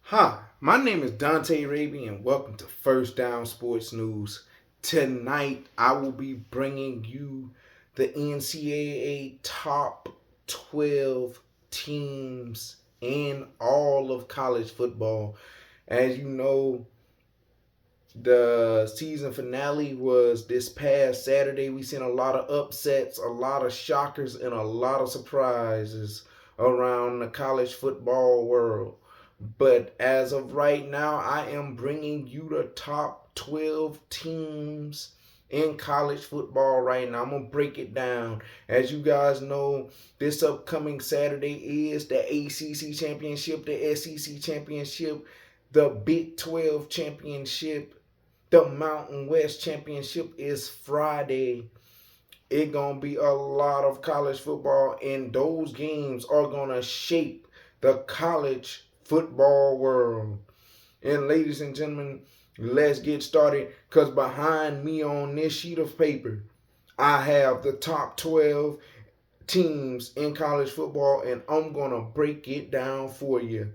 Hi, my name is Dante Raby and welcome to First Down Sports News. Tonight I will be bringing you the NCAA top 12 teams in all of college football. As you know, the season finale was this past Saturday. We seen a lot of upsets, a lot of shockers, and a lot of surprises around the college football world. But as of right now, I am bringing you the top 12 teams in college football right now. I'm going to break it down. As you guys know, this upcoming Saturday is the ACC Championship, the SEC Championship, the Big 12 Championship. The Mountain West Championship is Friday. It's going to be a lot of college football, and those games are going to shape the college football world. And ladies and gentlemen, let's get started, because behind me on this sheet of paper, I have the top 12 teams in college football, and I'm going to break it down for you.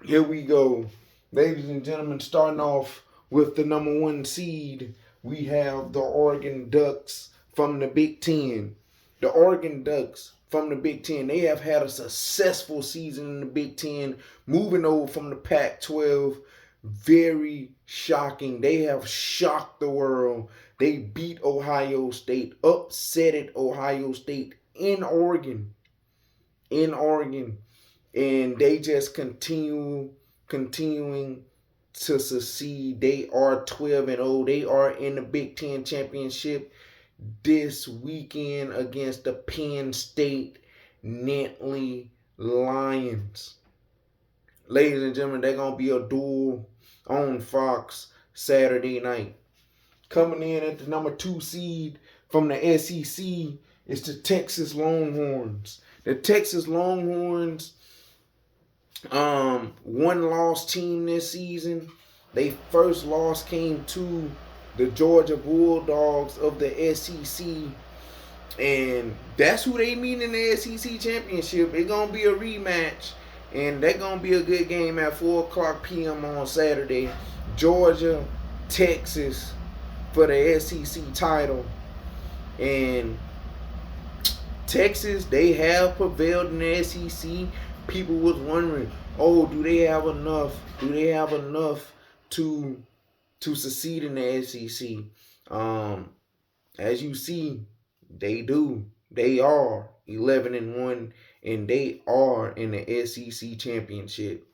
Here we go. Ladies and gentlemen, starting off with the number one seed, we have the Oregon Ducks from the Big Ten. The Oregon Ducks from the Big Ten, they have had a successful season in the Big Ten, moving over from the Pac-12. Very shocking. They have shocked the world. They beat Ohio State, upsetted Ohio State in Oregon. In Oregon. And they just continuing to succeed. They are 12-0. They are in the Big Ten championship this weekend against the Penn State Nittany Lions. Ladies and gentlemen, they're going to be a duel on Fox Saturday night. Coming in at the number 2 seed from the SEC is the Texas Longhorns. The Texas Longhorns, one-loss team this season. Their first loss came to the Georgia Bulldogs of the SEC, and that's who they meet in the SEC championship. It's gonna be a rematch, and that's gonna be a good game at 4:00 p.m. on Saturday. Georgia, Texas for the SEC title, and Texas, they have prevailed in the SEC. People was wondering, oh, do they have enough? Do they have enough to succeed in the SEC? As you see, they do. They are 11-1, and they are in the SEC championship.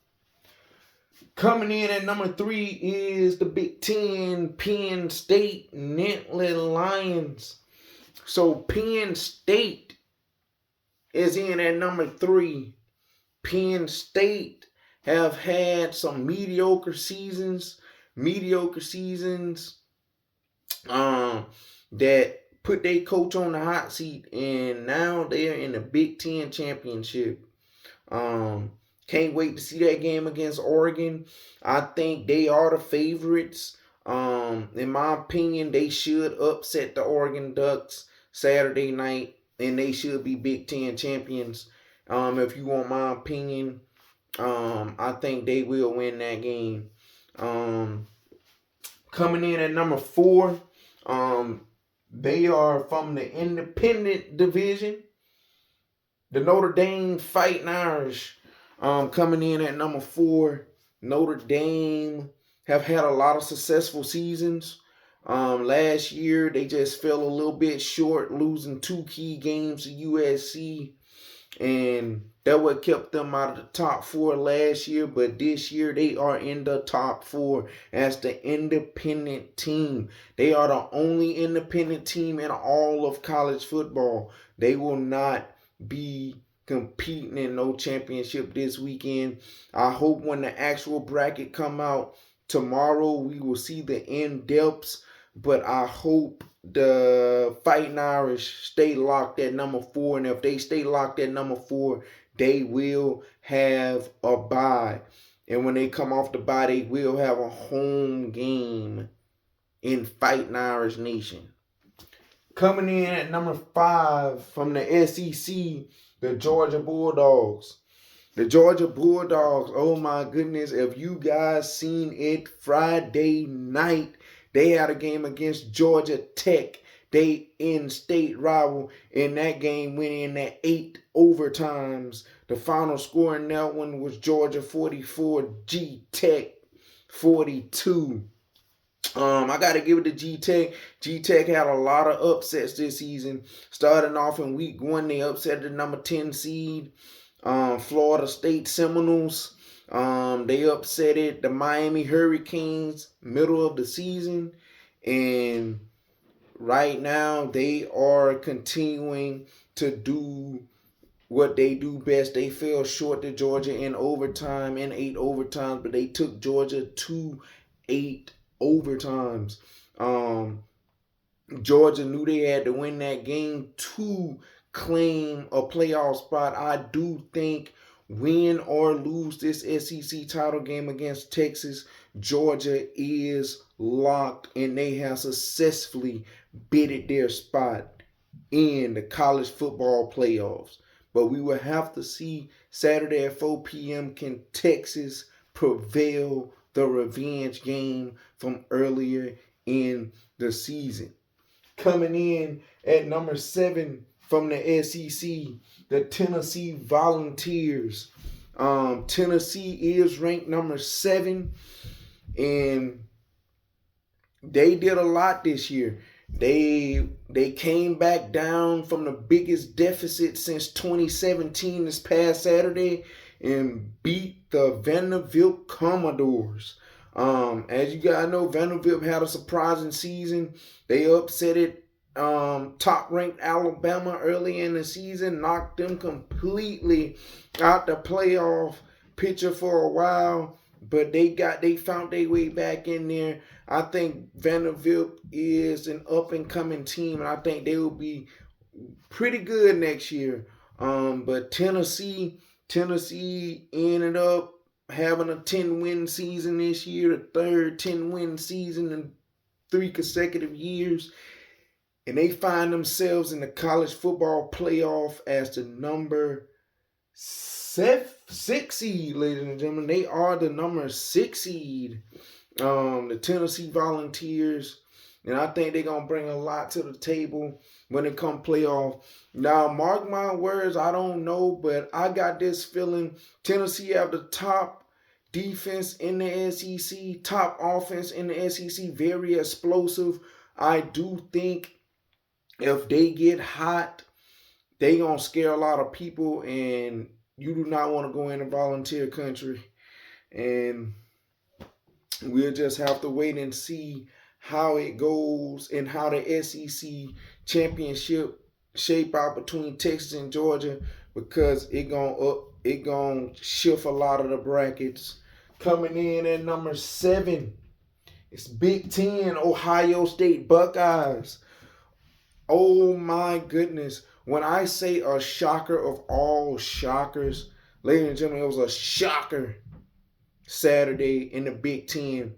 Coming in at number 3 is the Big Ten Penn State Nittany Lions. So Penn State is in at number 3. Penn State have had some mediocre seasons that put their coach on the hot seat, and now they're in the Big Ten championship. Can't wait to see that game against Oregon. I think they are the favorites. In my opinion, they should upset the Oregon Ducks Saturday night, and they should be Big Ten champions. If you want my opinion, I think they will win that game. Coming in at number 4, they are from the independent division. The Notre Dame Fighting Irish, coming in at number 4. Notre Dame have had a lot of successful seasons. Last year, they just fell a little bit short, losing 2 key games to USC. And that what kept them out of the top 4 last year. But this year, they are in the top 4 as the independent team. They are the only independent team in all of college football. They will not be competing in no championship this weekend. I hope when the actual bracket come out tomorrow, we will see the in-depths. But I hope the Fighting Irish stay locked at number 4. And if they stay locked at number 4, they will have a bye. And when they come off the bye, they will have a home game in Fighting Irish Nation. Coming in at number 5 from the SEC, the Georgia Bulldogs. The Georgia Bulldogs, oh my goodness, if you guys seen it Friday night, they had a game against Georgia Tech. They in-state rival, and that game went in at 8 overtimes. The final score in that one was Georgia 44, G Tech 42. I got to give it to G Tech. G Tech had a lot of upsets this season. Starting off in week 1, they upset the number 10 seed, Florida State Seminoles. They upset the Miami Hurricanes middle of the season. And right now, they are continuing to do what they do best. They fell short to Georgia in overtime, in 8 overtimes, but they took Georgia to 8 overtimes. Georgia knew they had to win that game to claim a playoff spot. I do think win or lose this SEC title game against Texas, Georgia is locked and they have successfully bidded their spot in the college football playoffs. But we will have to see Saturday at 4 p.m. Can Texas prevail the revenge game from earlier in the season? Coming in at number 7 from the SEC, the Tennessee Volunteers. Tennessee is ranked number 7, and they did a lot this year. They came back down from the biggest deficit since 2017 this past Saturday and beat the Vanderbilt Commodores. As you guys know, Vanderbilt had a surprising season. They upset top-ranked Alabama early in the season, knocked them completely out the playoff picture for a while, but they found their way back in there. I think Vanderbilt is an up-and-coming team, and I think they will be pretty good next year. But Tennessee ended up having a 10-win season this year, the third 10-win season in 3 consecutive years. And they find themselves in the college football playoff as the number 6 seed, ladies and gentlemen. They are the number 6 seed, the Tennessee Volunteers. And I think they're going to bring a lot to the table when it comes playoff. Now, mark my words, I don't know, but I got this feeling Tennessee have the top defense in the SEC, top offense in the SEC, very explosive. I do think if they get hot, they going to scare a lot of people, and you do not want to go into Volunteer country. And we'll just have to wait and see how it goes and how the SEC championship shape out between Texas and Georgia, because it gonna shift a lot of the brackets. Coming in at number 7, it's Big Ten, Ohio State Buckeyes. Oh my goodness. When I say a shocker of all shockers, ladies and gentlemen, it was a shocker Saturday in the Big Ten.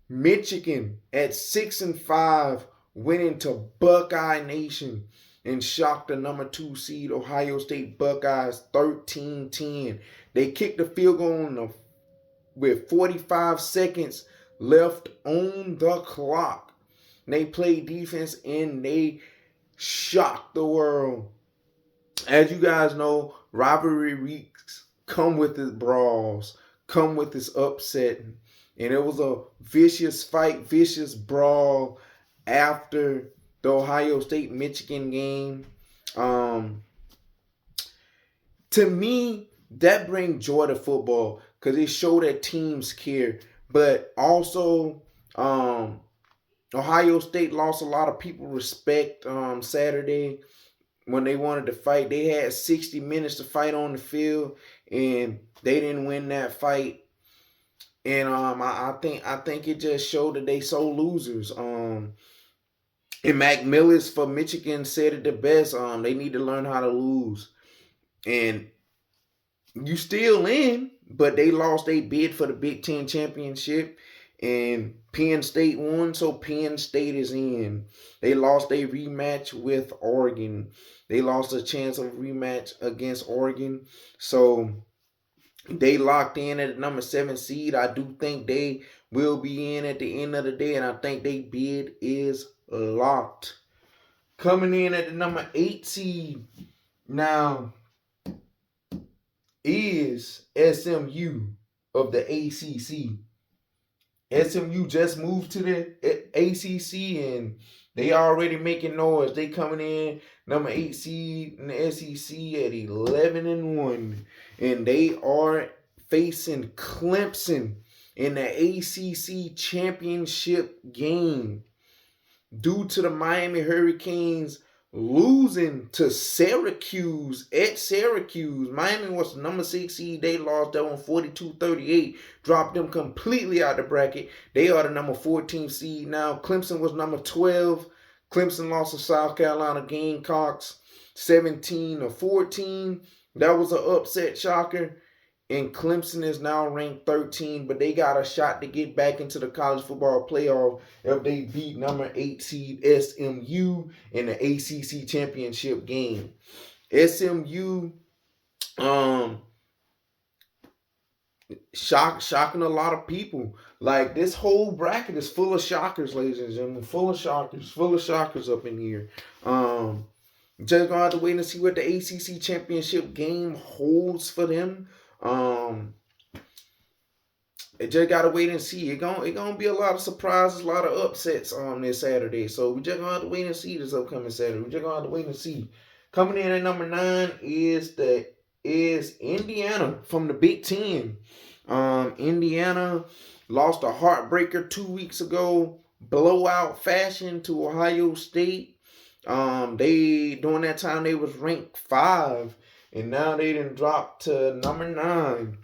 Michigan at 6-5 went into Buckeye Nation and shocked the number 2 seed Ohio State Buckeyes 13-10. They kicked the field goal with 45 seconds left on the clock. They played defense and they shocked the world. As you guys know, rivalry weeks come with its brawls, come with its upset. And it was a vicious fight, vicious brawl after the Ohio State-Michigan game. To me, that brings joy to football because it showed that teams care. But also, Ohio State lost a lot of people respect Saturday when they wanted to fight. They had 60 minutes to fight on the field, and they didn't win that fight. And I think it just showed that they so losers. And Mac Millis for Michigan said it the best. They need to learn how to lose. And you still in, but they lost their bid for the Big Ten championship. And Penn State won, so Penn State is in. They lost a rematch with Oregon. They lost a chance of rematch against Oregon. So They locked in at the number 7 seed. I do think they will be in at the end of the day, and I think they bid is locked. Coming in at the number 8 seed now is SMU of the ACC. SMU just moved to the ACC and they already making noise. They coming in number 8 seed in the SEC at 11-1, and they are facing Clemson in the ACC championship game due to the Miami Hurricanes losing to Syracuse at Syracuse. Miami was the number 6 seed. They lost that one 42-38. Dropped them completely out of the bracket. They are the number 14 seed now. Clemson was number 12. Clemson lost to South Carolina Gamecocks 17-14. That was an upset shocker. And Clemson is now ranked 13, but they got a shot to get back into the college football playoff if they beat number 8 seed SMU in the ACC championship game. SMU, shocking a lot of people. Like, this whole bracket is full of shockers, ladies and gentlemen. Full of shockers up in here. Just gonna have to wait and see what the ACC championship game holds for them. It just gotta wait and see. It gonna be a lot of surprises, a lot of upsets on this Saturday. So we just gonna have to wait and see this upcoming Saturday. We just gonna have to wait and see. Coming in at number 9 is Indiana from the Big Ten. Indiana lost a heartbreaker 2 weeks ago, blowout fashion to Ohio State. They during that time they was ranked 5. And now they done dropped to number 9.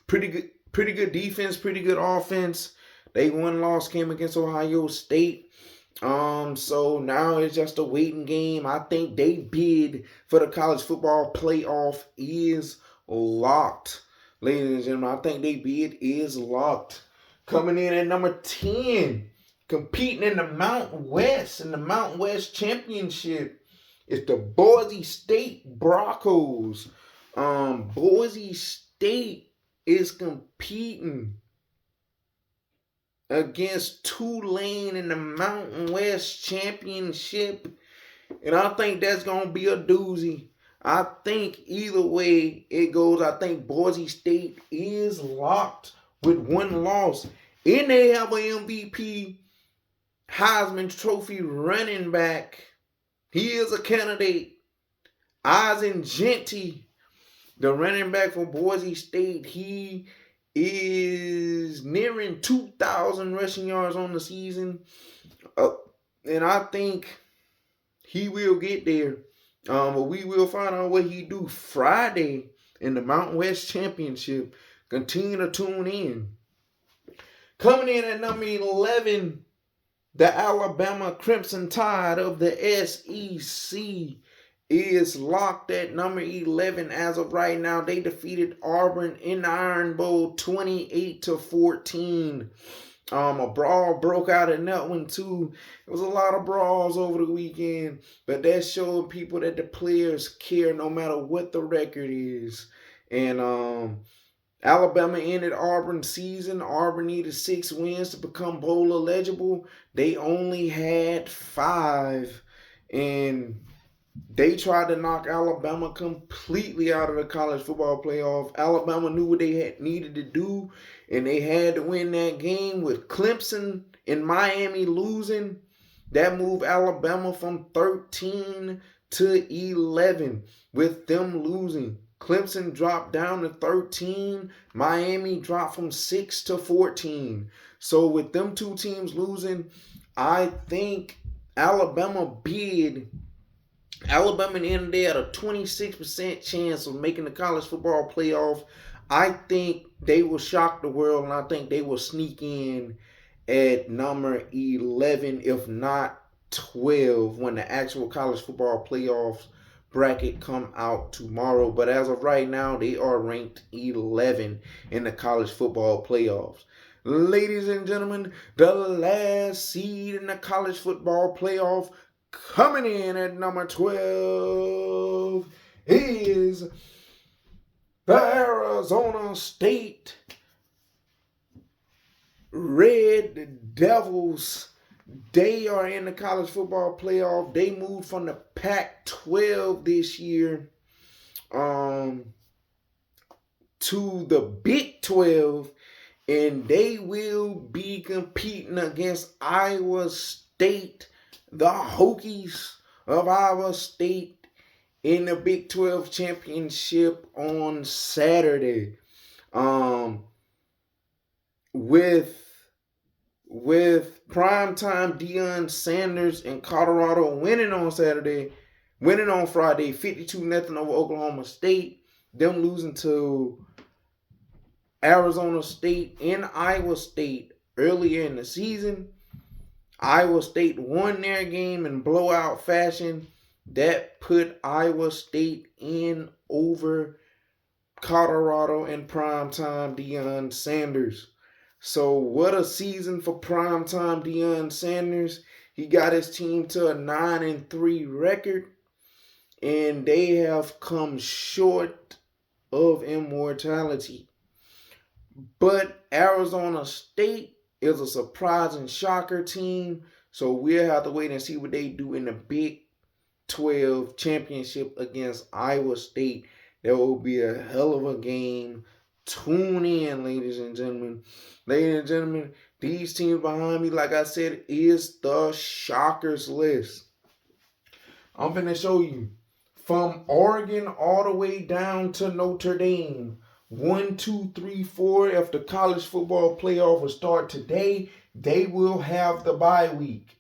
Pretty good defense, pretty good offense. They one loss came against Ohio State. So now it's just a waiting game. I think they bid for the college football playoff is locked. Ladies and gentlemen, I think they bid is locked. Coming in at number 10, competing in the Mountain West, Championship. It's the Boise State Broncos. Boise State is competing against Tulane in the Mountain West Championship. And I think that's going to be a doozy. I think either way it goes, I think Boise State is locked with one loss. And they have an MVP, Heisman Trophy running back. He is a candidate. Eisen Jeanty, the running back for Boise State. He is nearing 2,000 rushing yards on the season. And I think he will get there. But we will find out what he do Friday in the Mountain West Championship. Continue to tune in. Coming in at number 11, the Alabama Crimson Tide of the SEC is locked at number 11 as of right now. They defeated Auburn in the Iron Bowl 28-14. A brawl broke out in that one too. It was a lot of brawls over the weekend, but that showed people that the players care no matter what the record is. And Alabama ended Auburn's season. Auburn needed 6 wins to become bowl eligible. They only had 5. And they tried to knock Alabama completely out of the college football playoff. Alabama knew what they needed to do, and they had to win that game with Clemson and Miami losing. That moved Alabama from 13 to 11 with them losing. Clemson dropped down to 13. Miami dropped from 6 to 14. So with them two teams losing, I think Alabama in the end of the day had a 26% chance of making the college football playoff. I think they will shock the world, and I think they will sneak in at number 11, if not 12, when the actual college football playoffs bracket come out tomorrow. But as of right now, they are ranked 11 in the college football playoffs. Ladies and gentlemen, the last seed in the college football playoff, coming in at number 12 is Arizona State Red Devils, they are in the college football playoff. They moved from the Pac-12 this year to the Big 12, and they will be competing against Iowa State, the Hokies of Iowa State, in the Big 12 championship on Saturday. With primetime Deion Sanders and Colorado winning on Friday, 52-0 over Oklahoma State, them losing to Arizona State and Iowa State earlier in the season. Iowa State won their game in blowout fashion. That put Iowa State in over Colorado in primetime Deion Sanders. So what a season for primetime Deion Sanders. He got his team to a 9-3 record, and they have come short of immortality. But Arizona State is a surprising shocker team, so we'll have to wait and see what they do in the Big 12 championship against Iowa State. That will be a hell of a game. Tune in, ladies and gentlemen. Ladies and gentlemen, these teams behind me, like I said, is the shockers list. I'm going to show you from Oregon all the way down to Notre Dame. 1, 2, 3, 4. If the college football playoff will start today, they will have the bye week.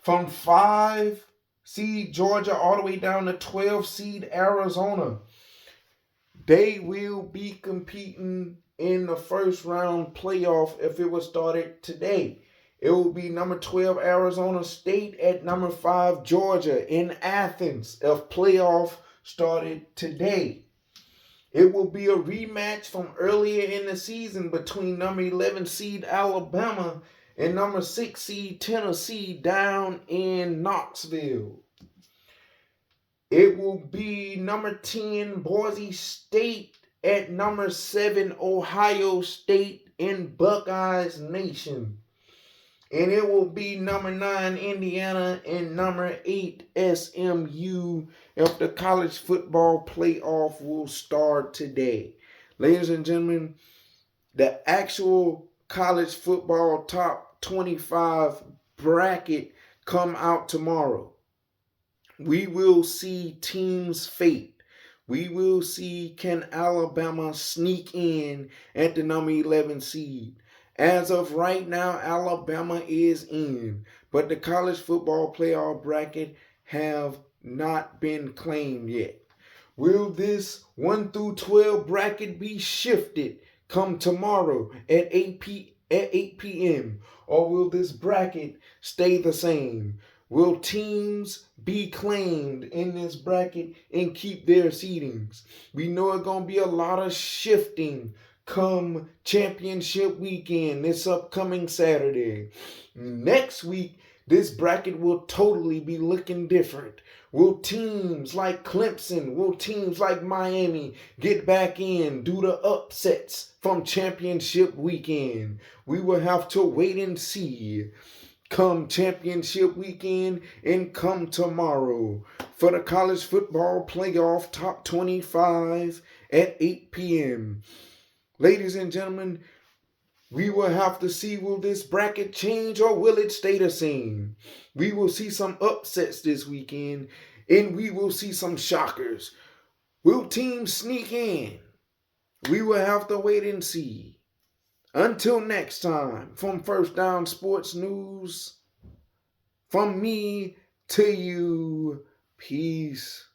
From 5 seed Georgia all the way down to 12 seed Arizona. They will be competing in the first round playoff if it was started today. It will be number 12 Arizona State at number 5 Georgia in Athens if playoff started today. It will be a rematch from earlier in the season between number 11 seed Alabama and number 6 seed Tennessee down in Knoxville. It will be number 10 Boise State at number 7 Ohio State in Buckeyes Nation. And it will be number 9 Indiana and number 8 SMU if the college football playoff will start today. Ladies and gentlemen, the actual college football top 25 bracket come out tomorrow. We will see teams' fate. We will see, can Alabama sneak in at the number 11 seed. As of right now, Alabama is in, but the college football playoff bracket have not been claimed yet. Will this 1 through 12 bracket be shifted come tomorrow at 8 p.m. or will this bracket stay the same? Will teams be claimed in this bracket and keep their seedings? We know it's going to be a lot of shifting come championship weekend, this upcoming Saturday. Next week, this bracket will totally be looking different. Will teams like Clemson, will teams like Miami get back in, do the upsets from championship weekend? We will have to wait and see come championship weekend and come tomorrow for the college football playoff top 25 at 8 p.m. Ladies and gentlemen, we will have to see, will this bracket change or will it stay the same? We will see some upsets this weekend and we will see some shockers. Will teams sneak in? We will have to wait and see. Until next time, from First Down Sports News, from me to you, peace.